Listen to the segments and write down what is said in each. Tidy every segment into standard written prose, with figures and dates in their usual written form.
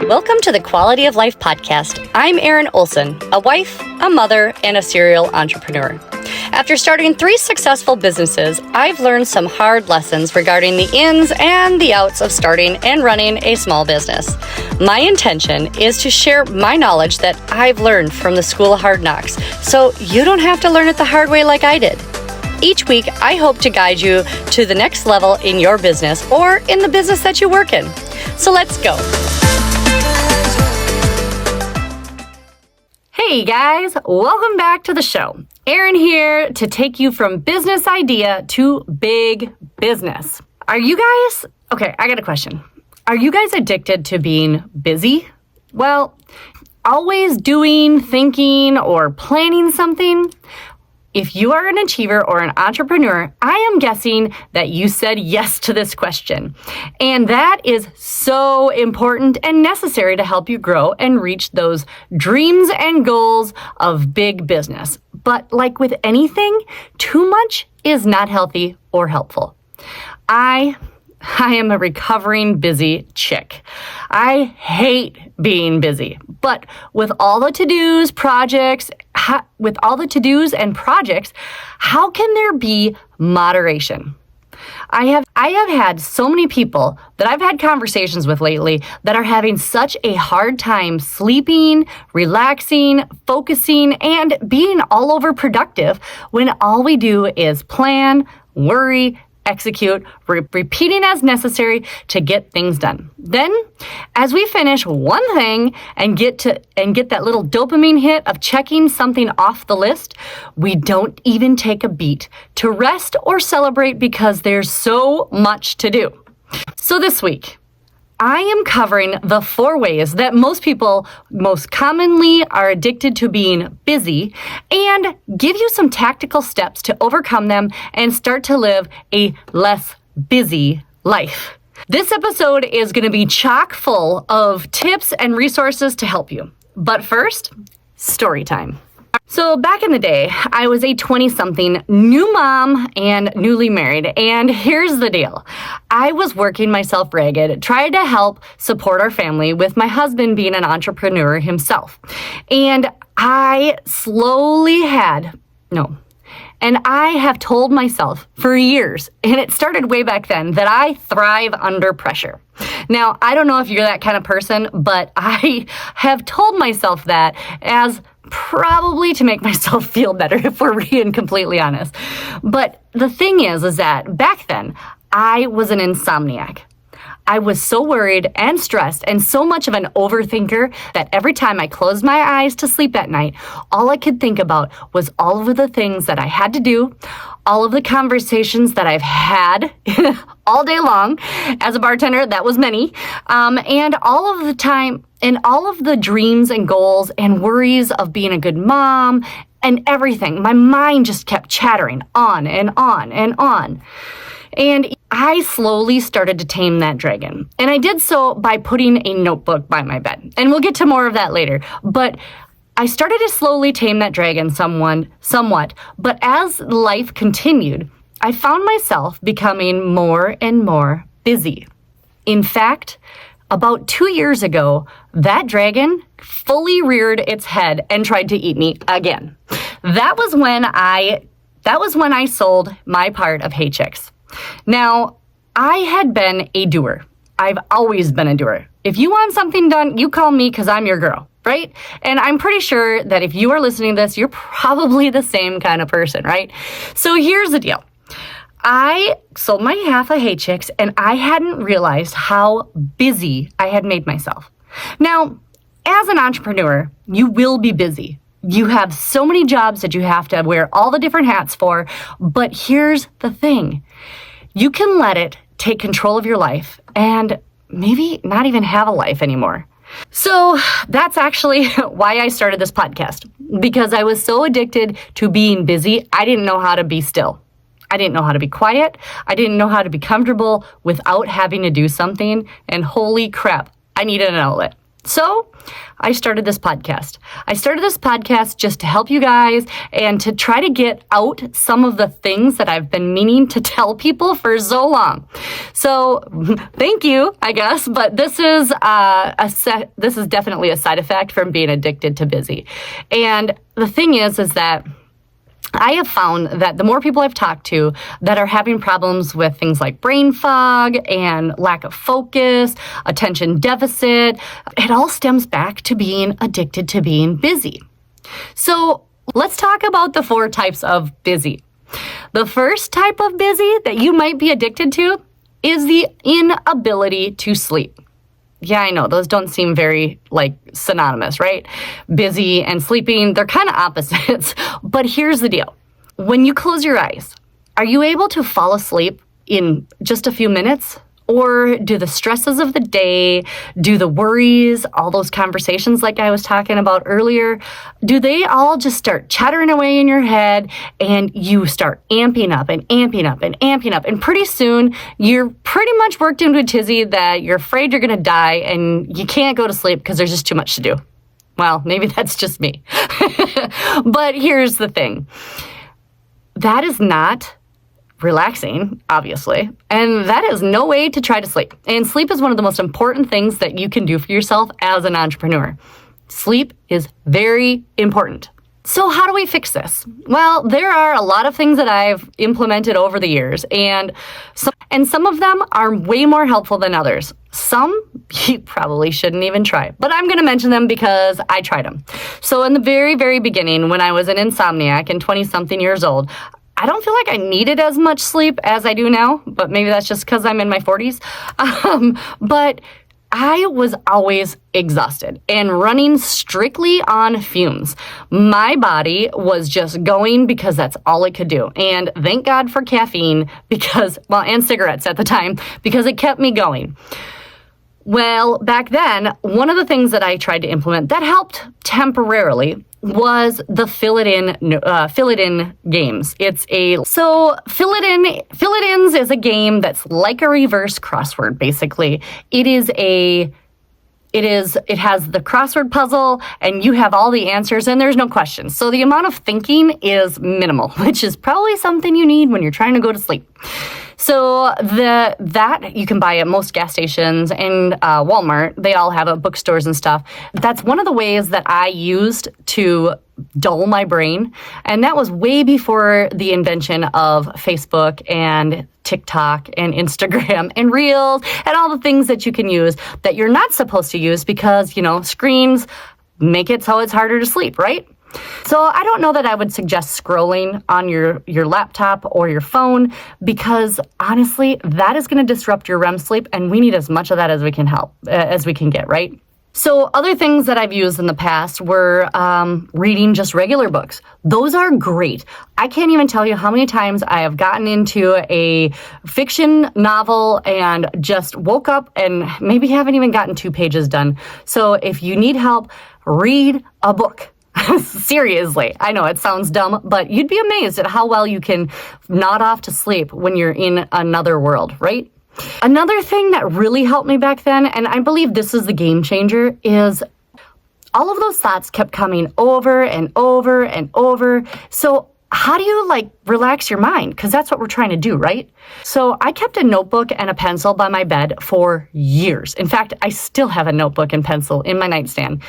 Welcome to the Quality of Life podcast. I'm Erin Olson, a wife, a mother, and a serial entrepreneur. After starting 3 successful businesses, I've learned some hard lessons regarding the ins and the outs of starting and running a small business. My intention is to share my knowledge that I've learned from the School of Hard Knocks, so you don't have to learn it the hard way like I did. Each week, I hope to guide you to the next level in your business or in the business that you work in. So let's go. Hey guys, welcome back to the show. Erin here to take you from business idea to big business. Are you guys, I got a question. Are you guys addicted to being busy? Well, always doing, thinking, or planning something? If you are an achiever or an entrepreneur, I am guessing that you said yes to this question. And that is so important and necessary to help you grow and reach those dreams and goals of big business. But like with anything, too much is not healthy or helpful. I am a recovering busy chick. I hate being busy, but with all the to-dos, and projects, how can there be moderation? I have had so many people that I've had conversations with lately that are having such a hard time sleeping, relaxing, focusing, and being all over productive when all we do is plan, worry, execute, repeating as necessary to get things done. Then, as we finish one thing and get that little dopamine hit of checking something off the list, we don't even take a beat to rest or celebrate because there's so much to do. So this week, I am covering the 4 ways that most people most commonly are addicted to being busy and give you some tactical steps to overcome them and start to live a less busy life. This episode is going to be chock full of tips and resources to help you. But first, story time. So back in the day, I was a 20-something new mom and newly married. And here's the deal. I was working myself ragged, trying to help support our family with my husband being an entrepreneur himself. And I have told myself for years, and it started way back then, that I thrive under pressure. Now, I don't know if you're that kind of person, but I have told myself that as probably to make myself feel better, if we're being completely honest. But the thing is that back then, I was an insomniac. I was so worried and stressed and so much of an overthinker that every time I closed my eyes to sleep at night, all I could think about was all of the things that I had to do, all of the conversations that I've had all day long. As a bartender, that was many. And all of the time, and all of the dreams and goals and worries of being a good mom and everything. My mind just kept chattering on and on and on. And I slowly started to tame that dragon. And I did so by putting a notebook by my bed. And we'll get to more of that later. But I started to slowly tame that dragon somewhat. But as life continued, I found myself becoming more and more busy. In fact, about 2 years ago, that dragon fully reared its head and tried to eat me again. That was when I sold my part of Hey Chicks. Now, I had been a doer. I've always been a doer. If you want something done, you call me because I'm your girl, right? And I'm pretty sure that if you are listening to this, you're probably the same kind of person, right? So here's the deal. I sold my half of Hey Chicks and I hadn't realized how busy I had made myself. Now, as an entrepreneur, you will be busy. You have so many jobs that you have to wear all the different hats for, but here's the thing. You can let it take control of your life and maybe not even have a life anymore. So that's actually why I started this podcast, because I was so addicted to being busy, I didn't know how to be still. I didn't know how to be quiet. I didn't know how to be comfortable without having to do something. And holy crap, I needed an outlet. So I started this podcast. I started this podcast just to help you guys and to try to get out some of the things that I've been meaning to tell people for so long. So thank you, I guess, but this is this is definitely a side effect from being addicted to busy. And the thing is that I have found that the more people I've talked to that are having problems with things like brain fog and lack of focus, attention deficit, it all stems back to being addicted to being busy. So let's talk about the 4 types of busy. The first type of busy that you might be addicted to is the inability to sleep. Yeah, I know, those don't seem very, synonymous, right? Busy and sleeping, they're kind of opposites. But here's the deal. When you close your eyes, are you able to fall asleep in just a few minutes? Or do the stresses of the day, do the worries, all those conversations like I was talking about earlier, do they all just start chattering away in your head and you start amping up and amping up and amping up? And pretty soon you're pretty much worked into a tizzy that you're afraid you're going to die and you can't go to sleep because there's just too much to do. Well, maybe that's just me. But here's the thing. That is not relaxing, obviously, and that is no way to try to sleep. And sleep is one of the most important things that you can do for yourself as an entrepreneur. Sleep is very important. So how do we fix this? Well, there are a lot of things that I've implemented over the years, and some of them are way more helpful than others. Some you probably shouldn't even try, but I'm going to mention them because I tried them. So in the very, very beginning, when I was an insomniac and 20-something years old, I don't feel like I needed as much sleep as I do now, but maybe that's just because I'm in my 40s. But I was always exhausted and running strictly on fumes. My body was just going because that's all it could do. And thank God for caffeine and cigarettes at the time, because it kept me going. Well, back then, one of the things that I tried to implement that helped temporarily was the fill it in games. So fill it ins is a game that's like a reverse crossword, basically. It has the crossword puzzle and you have all the answers and there's no questions. So the amount of thinking is minimal, which is probably something you need when you're trying to go to sleep. So that you can buy at most gas stations and Walmart. They all have it, bookstores and stuff. That's one of the ways that I used to dull my brain. And that was way before the invention of Facebook and TikTok and Instagram and Reels and all the things that you can use that you're not supposed to use because, screens make it so it's harder to sleep, right? So I don't know that I would suggest scrolling on your laptop or your phone because honestly, that is going to disrupt your REM sleep and we need as much of that as we can get, right? So other things that I've used in the past were reading just regular books. Those are great. I can't even tell you how many times I have gotten into a fiction novel and just woke up and maybe haven't even gotten 2 pages done. So if you need help, read a book. Seriously, I know it sounds dumb, but you'd be amazed at how well you can nod off to sleep when you're in another world, right? Another thing that really helped me back then, and I believe this is the game changer, is all of those thoughts kept coming over and over and over. So how do you relax your mind? Because that's what we're trying to do, right? So I kept a notebook and a pencil by my bed for years. In fact, I still have a notebook and pencil in my nightstand.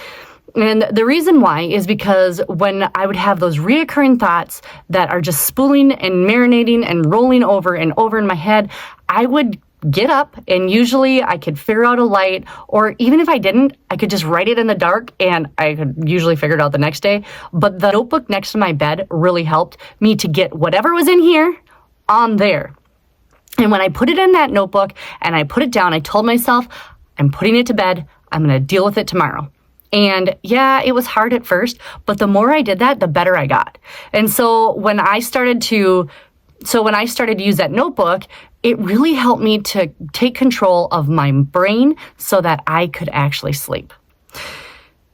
And the reason why is because when I would have those reoccurring thoughts that are just spooling and marinating and rolling over and over in my head, I would get up and usually I could figure out a light, or even if I didn't, I could just write it in the dark and I could usually figure it out the next day. But the notebook next to my bed really helped me to get whatever was in here on there. And when I put it in that notebook and I put it down, I told myself, I'm putting it to bed. I'm going to deal with it tomorrow. And yeah, it was hard at first, but the more I did that, the better I got. And so when I started to use that notebook, it really helped me to take control of my brain so that I could actually sleep.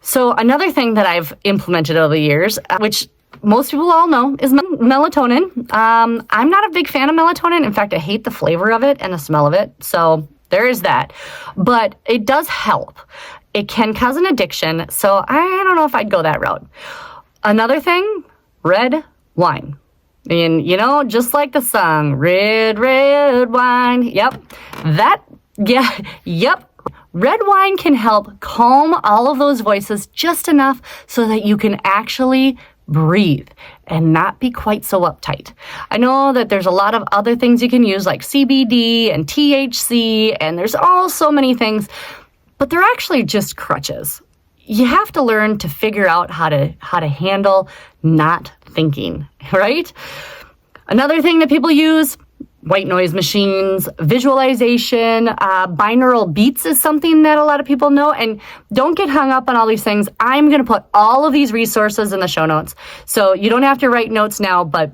So another thing that I've implemented over the years, which most people all know, is melatonin. I'm not a big fan of melatonin. In fact, I hate the flavor of it and the smell of it. So there is that. But it does help. it can cause an addiction, so I don't know if I'd go that route. Another thing, red wine. And, just like the song, red, red wine. Yep. Red wine can help calm all of those voices just enough so that you can actually breathe and not be quite so uptight. I know that there's a lot of other things you can use like CBD and THC, and there's all so many things, but they're actually just crutches. You have to learn to figure out how to handle not thinking, right? Another thing that people use, white noise machines, visualization, binaural beats is something that a lot of people know. And don't get hung up on all these things. I'm going to put all of these resources in the show notes. So you don't have to write notes now, but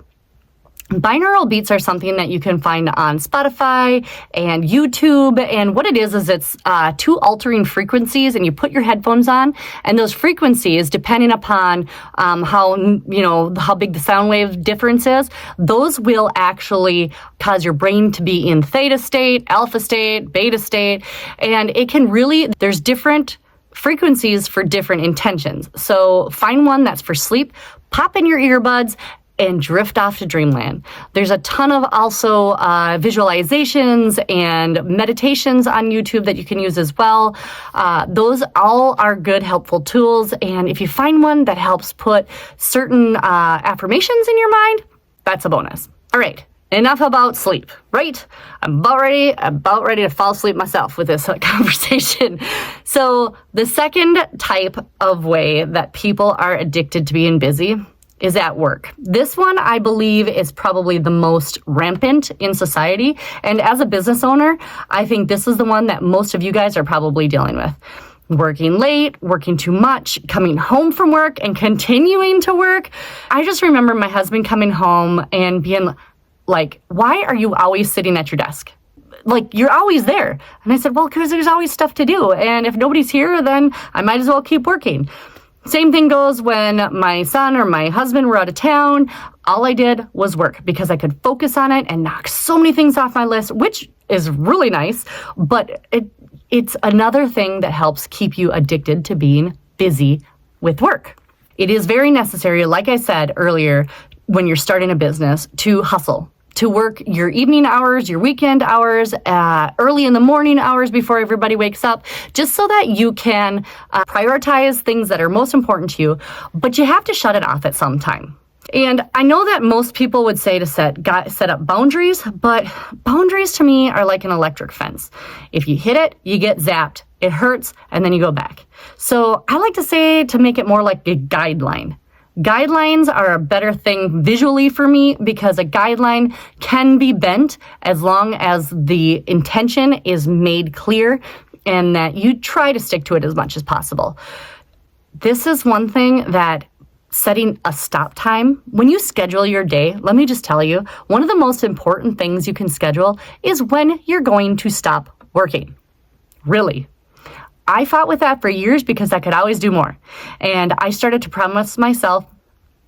binaural beats are something that you can find on Spotify and YouTube. And what it is it's two altering frequencies, and you put your headphones on, and those frequencies, depending upon how big the sound wave difference is, those will actually cause your brain to be in theta state, alpha state, beta state. And it can there's different frequencies for different intentions. So find one that's for sleep, pop in your earbuds, and drift off to dreamland. There's a ton of also visualizations and meditations on YouTube that you can use as well. Those all are good, helpful tools. And if you find one that helps put certain affirmations in your mind, that's a bonus. All right, enough about sleep, right? I'm about ready to fall asleep myself with this conversation. So the second type of way that people are addicted to being busy is at work. This one, I believe, is probably the most rampant in society. And as a business owner, I think this is the one that most of you guys are probably dealing with. Working late, working too much, coming home from work and continuing to work. I just remember my husband coming home and being like, why are you always sitting at your desk? Like, you're always there. And I said, well, because there's always stuff to do. And if nobody's here, then I might as well keep working. Same thing goes when my son or my husband were out of town. All I did was work because I could focus on it and knock so many things off my list, which is really nice. But it's another thing that helps keep you addicted to being busy with work. It is very necessary, like I said earlier, when you're starting a business, to hustle, to work your evening hours, your weekend hours, early in the morning hours before everybody wakes up, just so that you can prioritize things that are most important to you, but you have to shut it off at some time. And I know that most people would say to set up boundaries, but boundaries to me are like an electric fence. If you hit it, you get zapped, it hurts, and then you go back. So I like to say to make it more like a guideline. Guidelines are a better thing visually for me because a guideline can be bent as long as the intention is made clear and that you try to stick to it as much as possible. This is one thing that setting a stop time, when you schedule your day, let me just tell you, one of the most important things you can schedule is when you're going to stop working. Really. I fought with that for years because I could always do more. And I started to promise myself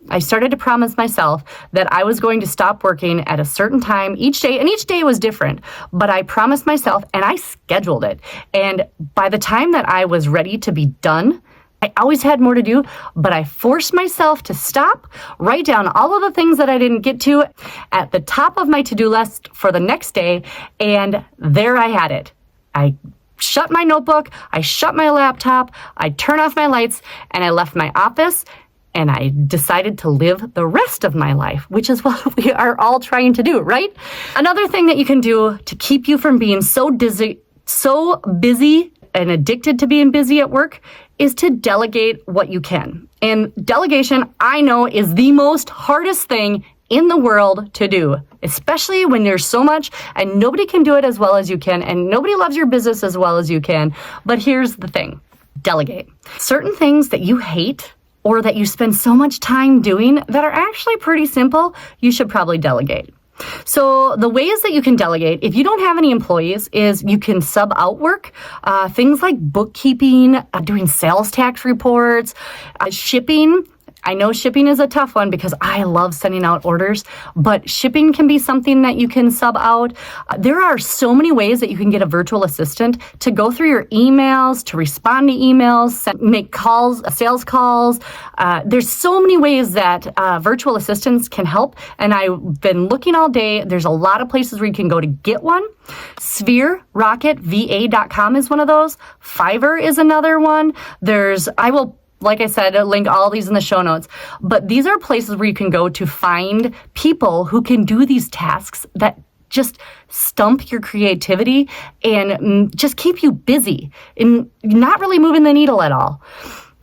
that I was going to stop working at a certain time each day, and each day was different, but I promised myself and I scheduled it. And by the time that I was ready to be done, I always had more to do, but I forced myself to stop, write down all of the things that I didn't get to at the top of my to-do list for the next day, and there I had it. I shut my notebook, I shut my laptop, I turned off my lights, and I left my office, and I decided to live the rest of my life, which is what we are all trying to do, right? Another thing that you can do to keep you from being so busy and addicted to being busy at work is to delegate what you can. And delegation, I know, is the most hardest thing in the world to do, especially when there's so much and nobody can do it as well as you can and nobody loves your business as well as you can. But here's the thing, delegate. Certain things that you hate or that you spend so much time doing that are actually pretty simple, you should probably delegate. So the ways that you can delegate, if you don't have any employees, is you can sub out work, things like bookkeeping, doing sales tax reports, shipping. I know shipping is a tough one because I love sending out orders, but shipping can be something that you can sub out. There are so many ways that you can get a virtual assistant to go through your emails, to respond to emails, make calls, sales calls. There's so many ways that virtual assistants can help, and I've been looking all day. There's a lot of places where you can go to get one. Sphere Rocket VA.com is one of those. Fiverr is another one. Like I said, I'll link all these in the show notes. But these are places where you can go to find people who can do these tasks that just stump your creativity and just keep you busy and not really moving the needle at all.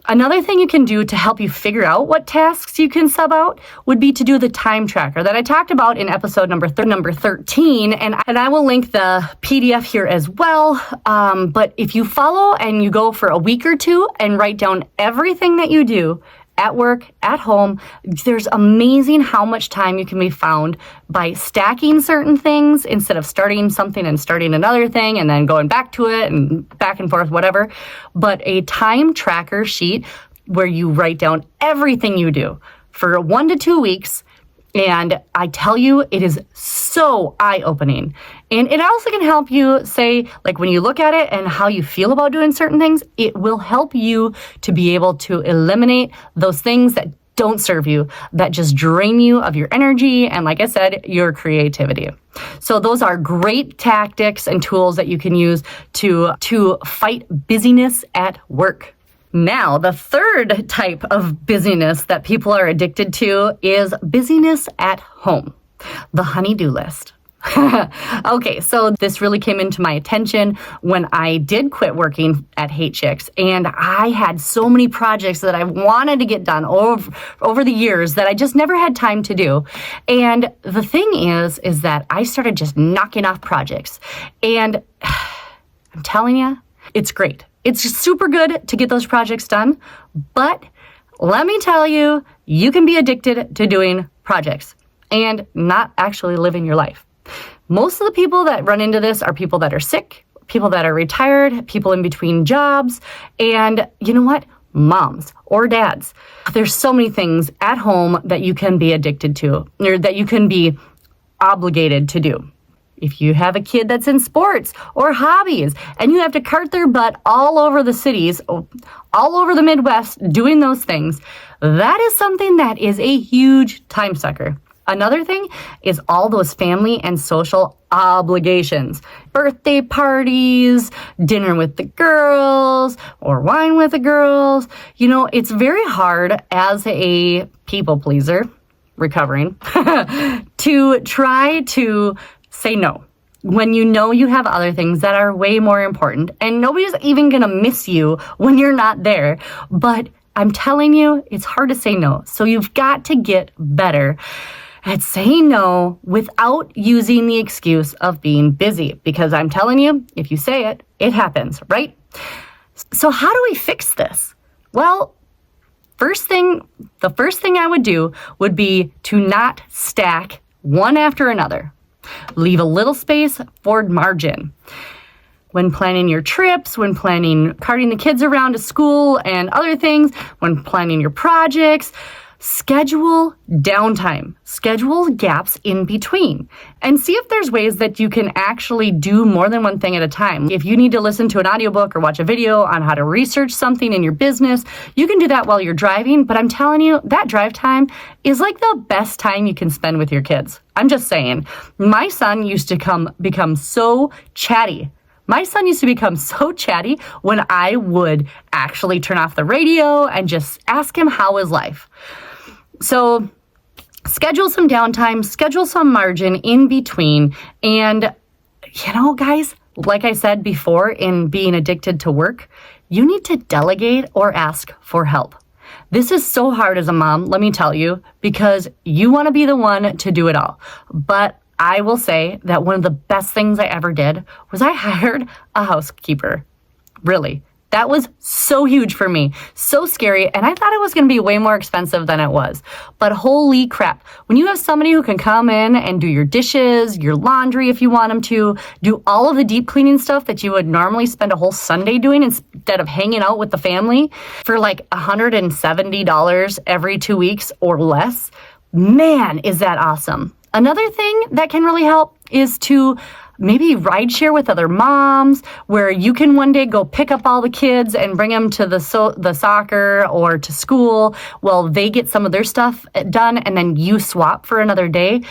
Another thing you can do to help you figure out what tasks you can sub out would be to do the time tracker that I talked about in episode number 13. And I will link the PDF here as well. But if you follow and you go for a week or two and write down everything that you do at work, at home, there's amazing how much time you can be found by stacking certain things instead of starting something and starting another thing and then going back to it and back and forth, whatever. But a time tracker sheet where you write down everything you do for 1 to 2 weeks. And I tell you, it is so eye-opening. And it also can help you say, like when you look at it and how you feel about doing certain things, it will help you to be able to eliminate those things that don't serve you, that just drain you of your energy and, like I said, your creativity. So those are great tactics and tools that you can use to fight busyness at work. Now, the third type of busyness that people are addicted to is busyness at home, the honey-do list. Okay, so this really came into my attention when I did quit working at Hate Chicks, and I had so many projects that I wanted to get done over the years that I just never had time to do. And the thing is that I started just knocking off projects, and I'm telling you, it's great. It's super good to get those projects done, but let me tell you, you can be addicted to doing projects and not actually living your life. Most of the people that run into this are people that are sick, people that are retired, people in between jobs, and you know what? Moms or dads. There's so many things at home that you can be addicted to, or that you can be obligated to do. If you have a kid that's in sports or hobbies and you have to cart their butt all over the cities, all over the Midwest doing those things, that is something that is a huge time sucker. Another thing is all those family and social obligations. Birthday parties, dinner with the girls, or wine with the girls. You know, it's very hard as a people pleaser, recovering, to try to say no when you know you have other things that are way more important, and nobody's even gonna miss you when you're not there. But I'm telling you, it's hard to say no. So you've got to get better at saying no without using the excuse of being busy. Because I'm telling you, if you say it, it happens, right? So how do we fix this? Well, the first thing I would do would be to not stack one after another. Leave a little space for margin. When planning your trips, when planning carting the kids around to school and other things, when planning your projects, schedule downtime. Schedule gaps in between. And see if there's ways that you can actually do more than one thing at a time. If you need to listen to an audiobook or watch a video on how to research something in your business, you can do that while you're driving. But I'm telling you, that drive time is like the best time you can spend with your kids. I'm just saying. My son used to become so chatty. My son used to become so chatty when I would actually turn off the radio and just ask him how is life. So schedule some downtime, schedule some margin in between. And, you know, guys, like I said before, in being addicted to work, you need to delegate or ask for help. This is so hard as a mom, let me tell you, because you want to be the one to do it all. But I will say that one of the best things I ever did was I hired a housekeeper. Really. That was so huge for me, so scary, and I thought it was going to be way more expensive than it was. But holy crap, when you have somebody who can come in and do your dishes, your laundry if you want them to, do all of the deep cleaning stuff that you would normally spend a whole Sunday doing instead of hanging out with the family for like $170 every 2 weeks or less, man, is that awesome. Another thing that can really help is to maybe ride share with other moms, where you can one day go pick up all the kids and bring them to the soccer or to school while they get some of their stuff done, and then you swap for another day.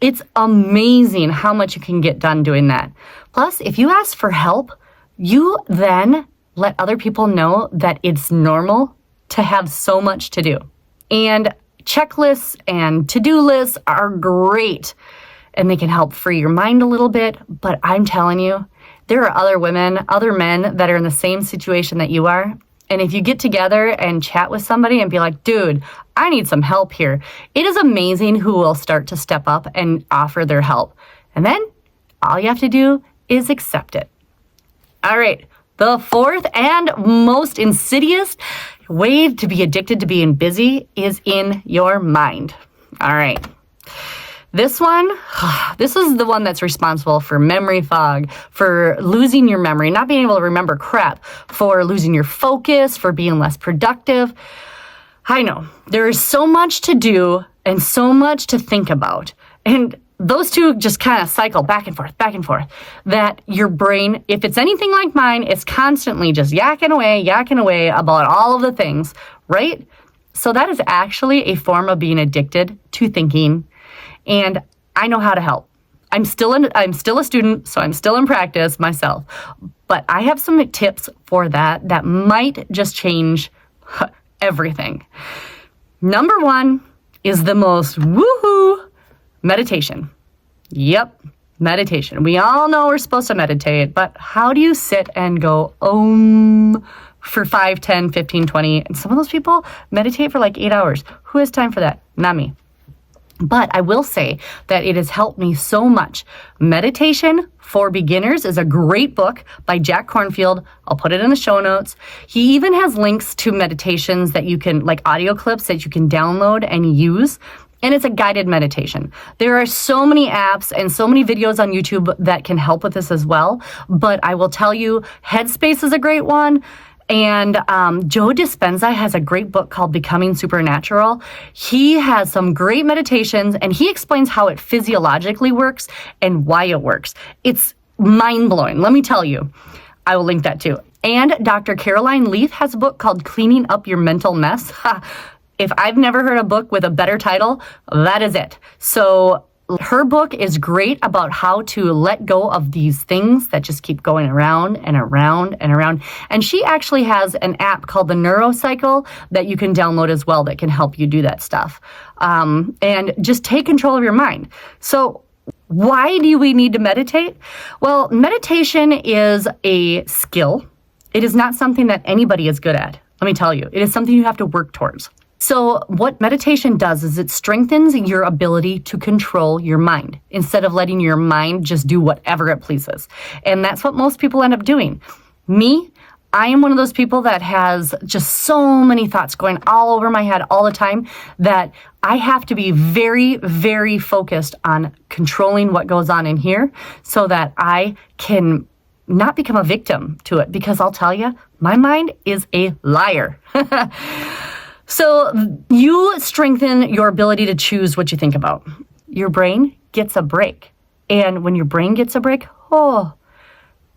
It's amazing how much you can get done doing that. Plus, if you ask for help, you then let other people know that it's normal to have so much to do. And checklists and to-do lists are great, and they can help free your mind a little bit. But I'm telling you, there are other women, other men that are in the same situation that you are. And if you get together and chat with somebody and be like, dude, I need some help here, it is amazing who will start to step up and offer their help. And then all you have to do is accept it. All right, the fourth and most insidious way to be addicted to being busy is in your mind. All right. This is the one that's responsible for memory fog, for losing your memory, not being able to remember crap, for losing your focus, for being less productive. I know, there is so much to do and so much to think about. And those two just kind of cycle back and forth, that your brain, if it's anything like mine, it's constantly just yakking away about all of the things, right? So that is actually a form of being addicted to thinking. And I know how to help. I'm still a student, so I'm still in practice myself. But I have some tips for that might just change everything. Number one is the most woohoo: meditation. Yep, meditation. We all know we're supposed to meditate, but how do you sit and go for 5, 10, 15, 20? And some of those people meditate for like 8 hours. Who has time for that? Not me. But I will say that it has helped me so much. Meditation for Beginners is a great book by Jack Kornfield. I'll put it in the show notes. He even has links to meditations that you can, like audio clips that you can download and use. And it's a guided meditation. There are so many apps and so many videos on YouTube that can help with this as well. But I will tell you, Headspace is a great one. And Joe Dispenza has a great book called Becoming Supernatural. He has some great meditations, and he explains how it physiologically works and why it works. It's mind-blowing, let me tell you. I will link that too. And Dr. Caroline Leaf has a book called Cleaning Up Your Mental Mess. If I've never heard a book with a better title, that is it. So her book is great about how to let go of these things that just keep going around and around and around. And she actually has an app called the Neurocycle that you can download as well that can help you do that stuff. And just take control of your mind. So why do we need to meditate? Well, meditation is a skill. It is not something that anybody is good at. Let me tell you, it is something you have to work towards. So what meditation does is it strengthens your ability to control your mind instead of letting your mind just do whatever it pleases. And that's what most people end up doing. Me, I am one of those people that has just so many thoughts going all over my head all the time that I have to be very, very focused on controlling what goes on in here so that I can not become a victim to it, because I'll tell you, my mind is a liar. So you strengthen your ability to choose what you think about. Your brain gets a break. And when your brain gets a break,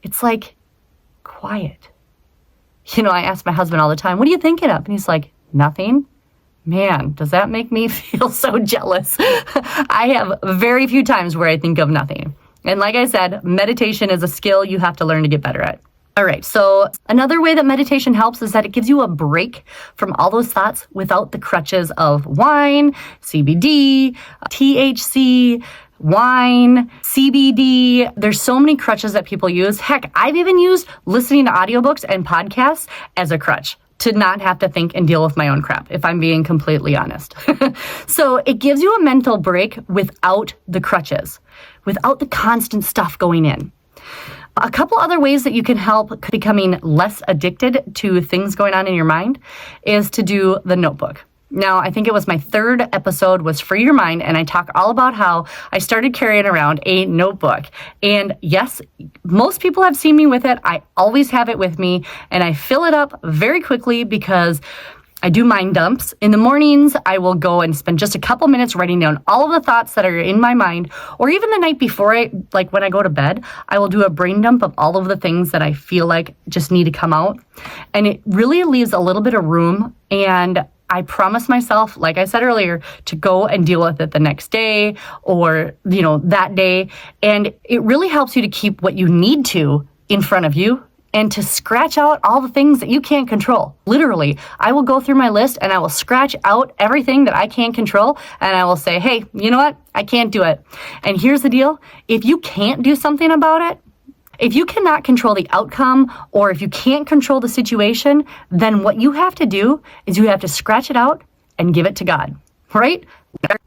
it's like quiet. You know, I ask my husband all the time, what are you thinking of? And he's like, nothing. Man, does that make me feel so jealous? I have very few times where I think of nothing. And like I said, meditation is a skill you have to learn to get better at. All right, so another way that meditation helps is that it gives you a break from all those thoughts without the crutches of wine, CBD, THC, wine, CBD. There's so many crutches that people use. Heck, I've even used listening to audiobooks and podcasts as a crutch to not have to think and deal with my own crap, if I'm being completely honest. So it gives you a mental break without the crutches, without the constant stuff going in. A couple other ways that you can help becoming less addicted to things going on in your mind is to do the notebook. Now, I think it was my third episode was Free Your Mind, and I talk all about how I started carrying around a notebook. And yes, most people have seen me with it. I always have it with me, and I fill it up very quickly because I do mind dumps. In the mornings, I will go and spend just a couple minutes writing down all of the thoughts that are in my mind, or even the night before, like when I go to bed, I will do a brain dump of all of the things that I feel like just need to come out. And it really leaves a little bit of room, and I promise myself, like I said earlier, to go and deal with it the next day or, that day. And it really helps you to keep what you need to in front of you and to scratch out all the things that you can't control. Literally, I will go through my list and I will scratch out everything that I can't control. And I will say, hey, you know what? I can't do it. And here's the deal. If you can't do something about it, if you cannot control the outcome or if you can't control the situation, then what you have to do is you have to scratch it out and give it to God, right?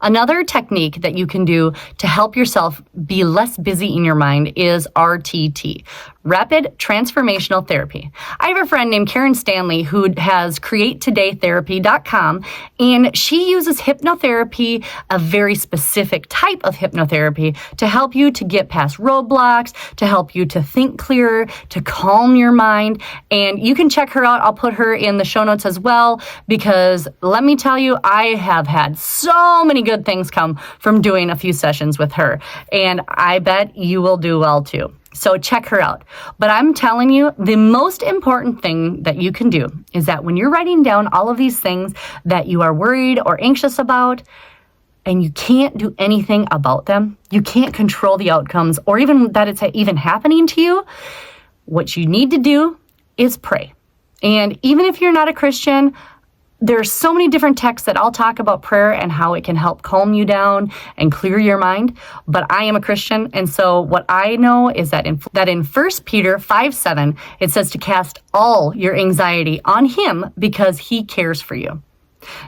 Another technique that you can do to help yourself be less busy in your mind is RTT, Rapid Transformational Therapy. I have a friend named Karen Stanley who has createtodaytherapy.com, and she uses hypnotherapy, a very specific type of hypnotherapy, to help you to get past roadblocks, to help you to think clearer, to calm your mind. And you can check her out. I'll put her in the show notes as well, because let me tell you, I have had so many good things come from doing a few sessions with her, and I bet you will do well too. So check her out. But I'm telling you, the most important thing that you can do is that when you're writing down all of these things that you are worried or anxious about, and you can't do anything about them, you can't control the outcomes or even that it's even happening to you, what you need to do is pray. And even if you're not a Christian, there's so many different texts that I'll talk about prayer and how it can help calm you down and clear your mind. But I am a Christian, and so what I know is that in 1 Peter 5:7, it says to cast all your anxiety on him because he cares for you.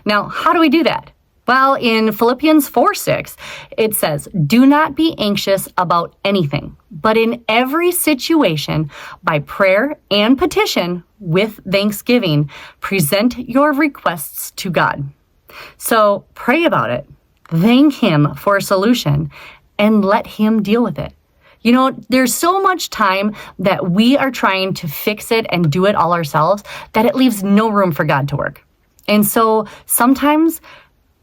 Now, how do we do that? Well, in Philippians 4:6, it says, do not be anxious about anything, but in every situation, by prayer and petition, with thanksgiving, present your requests to God. So pray about it, thank him for a solution, and let him deal with it. There's so much time that we are trying to fix it and do it all ourselves that it leaves no room for God to work. And so sometimes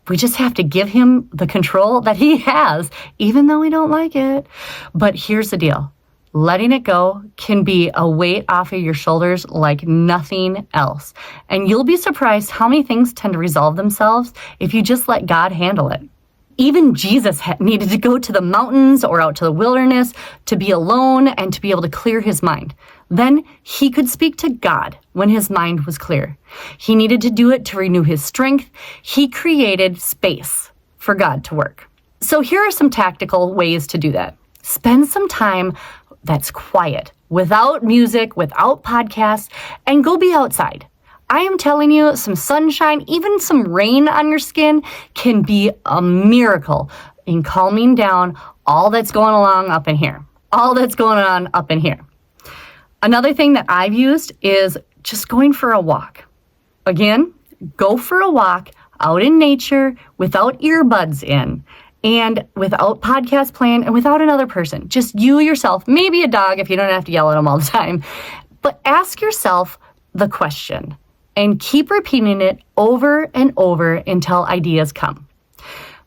we just have to give him the control that he has, even though we don't like it. But here's the deal. Letting it go can be a weight off of your shoulders like nothing else. And you'll be surprised how many things tend to resolve themselves if you just let God handle it. Even Jesus needed to go to the mountains or out to the wilderness to be alone and to be able to clear his mind. Then he could speak to God when his mind was clear. He needed to do it to renew his strength. He created space for God to work. So here are some tactical ways to do that. Spend some time that's quiet, without music, without podcasts, and go be outside. I am telling you, some sunshine, even some rain on your skin can be a miracle in calming down all that's going on up in here. Another thing that I've used is just going for a walk. Again, go for a walk out in nature without earbuds in and without podcast playing and without another person. Just you, yourself, maybe a dog if you don't have to yell at them all the time. But ask yourself the question and keep repeating it over and over until ideas come.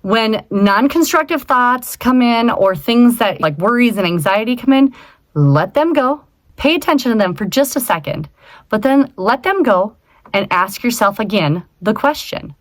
When non-constructive thoughts come in or things that like worries and anxiety come in, let them go. Pay attention to them for just a second, but then let them go and ask yourself again the question.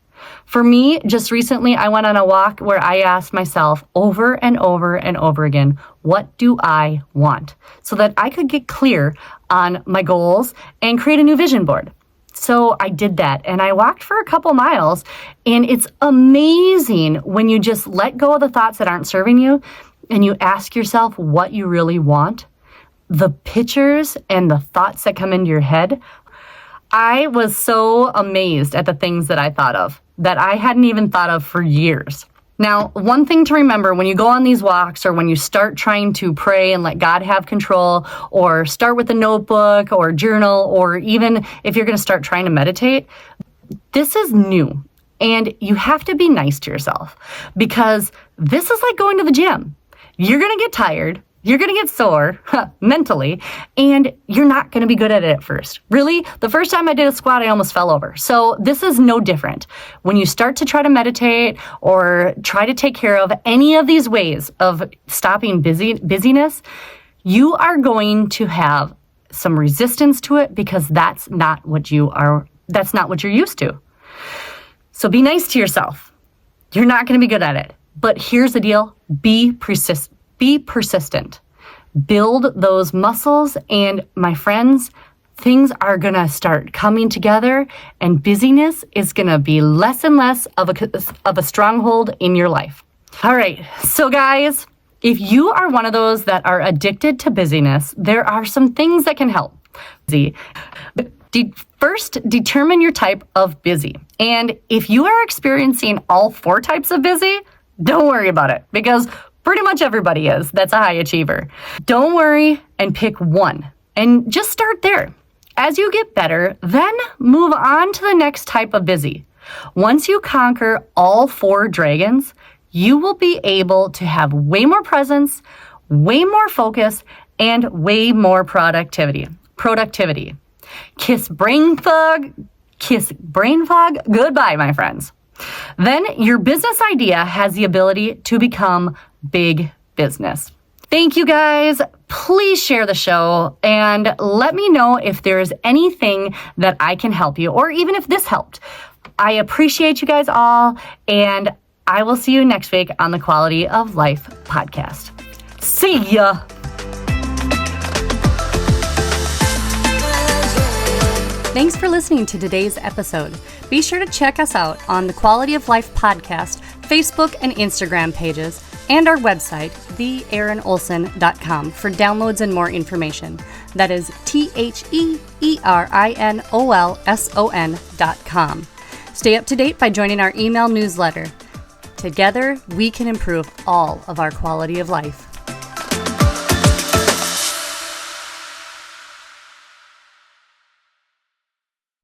For me, just recently, I went on a walk where I asked myself over and over and over again, what do I want? So that I could get clear on my goals and create a new vision board. So I did that and I walked for a couple miles, and it's amazing when you just let go of the thoughts that aren't serving you and you ask yourself what you really want. The pictures and the thoughts that come into your head, I was so amazed at the things that I thought of that I hadn't even thought of for years. Now, one thing to remember when you go on these walks or when you start trying to pray and let God have control, or start with a notebook or journal, or even if you're going to start trying to meditate, this is new. And you have to be nice to yourself, because this is like going to the gym. You're going to get tired. You're going to get sore mentally, and you're not going to be good at it at first. Really, the first time I did a squat, I almost fell over. So this is no different. When you start to try to meditate or try to take care of any of these ways of stopping busyness, you are going to have some resistance to it, because that's not what you're used to. So be nice to yourself. You're not going to be good at it. But here's the deal. Be persistent. Build those muscles, and my friends, things are going to start coming together, and busyness is going to be less and less of a stronghold in your life. All right. So guys, if you are one of those that are addicted to busyness, there are some things that can help. First, determine your type of busy. And if you are experiencing all 4 types of busy, don't worry about it, because pretty much everybody is. That's a high achiever. Don't worry and pick one and just start there. As you get better, then move on to the next type of busy. Once you conquer all 4 dragons, you will be able to have way more presence, way more focus, and way more productivity. Kiss brain fog goodbye, my friends. Then your business idea has the ability to become big business. Thank you guys. Please share the show and let me know if there's anything that I can help you, or even if this helped. I appreciate you guys all, and I will see you next week on the Quality of Life podcast. See ya. Thanks for listening to today's episode. Be sure to check us out on the Quality of Life podcast, Facebook and Instagram pages, and our website, theerinolson.com, for downloads and more information. That is THEINOLSON.com. Stay up to date by joining our email newsletter. Together, we can improve all of our quality of life.